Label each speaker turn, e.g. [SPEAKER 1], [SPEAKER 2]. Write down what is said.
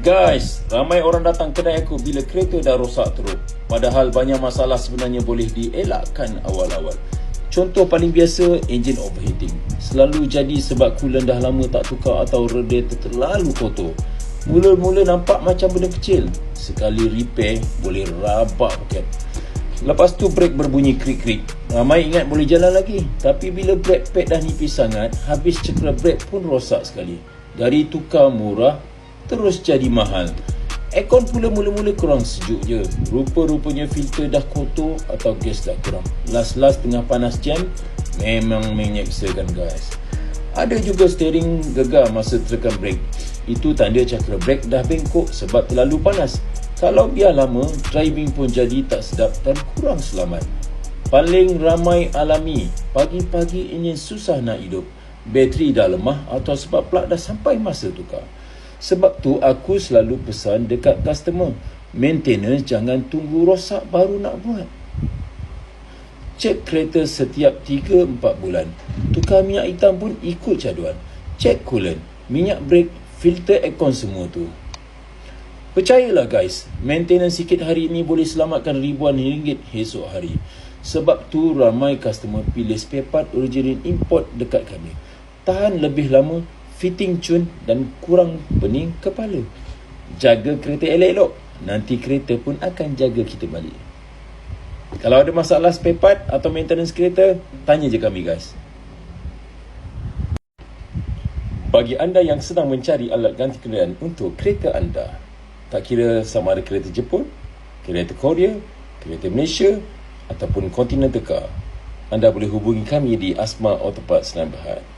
[SPEAKER 1] Guys, ramai orang datang kedai aku bila kereta dah rosak teruk. Padahal banyak masalah sebenarnya boleh dielakkan awal-awal. Contoh paling biasa, engine overheating. Selalu jadi sebab coolant dah lama tak tukar atau radiator terlalu kotor. Mula-mula nampak macam benda kecil. Sekali repair, boleh rabak poket. Lepas tu brake berbunyi krik-krik. Ramai ingat boleh jalan lagi. Tapi bila brake pad dah nipis sangat, habis cakra brake pun rosak sekali. Dari tukar murah, terus jadi mahal. Aircon pula mula-mula kurang sejuk je. Rupa-rupanya filter dah kotor atau gas dah kurang. Last-last tengah panas jam, memang menyeksakan guys. Ada juga steering gegar masa tekan brake. Itu tanda cakra brake dah bengkok sebab terlalu panas. Kalau biar lama, driving pun jadi tak sedap dan kurang selamat. Paling ramai alami, pagi-pagi enjin susah nak hidup. Bateri dah lemah atau sebab plug dah sampai masa tukar. Sebab tu aku selalu pesan dekat customer, maintenance jangan tunggu rosak baru nak buat. Cek kereta setiap 3-4 bulan. Tukar minyak hitam pun ikut jadual. Cek coolant, minyak brake, filter aircon semua tu. Percayalah guys, maintenance sikit hari ini boleh selamatkan ribuan ringgit esok hari. Sebab tu ramai customer pilih spare part original import dekat kami. Tahan lebih lama, fitting cun dan kurang pening kepala. Jaga kereta elok-elok, nanti kereta pun akan jaga kita balik. Kalau ada masalah spare part atau maintenance kereta, tanya je kami guys. Bagi anda yang sedang mencari alat ganti kenderaan untuk kereta anda, tak kira sama ada kereta Jepun, kereta Korea, kereta Malaysia ataupun Continental Car, anda boleh hubungi kami di Asma Auto Parts Senayan Berhad.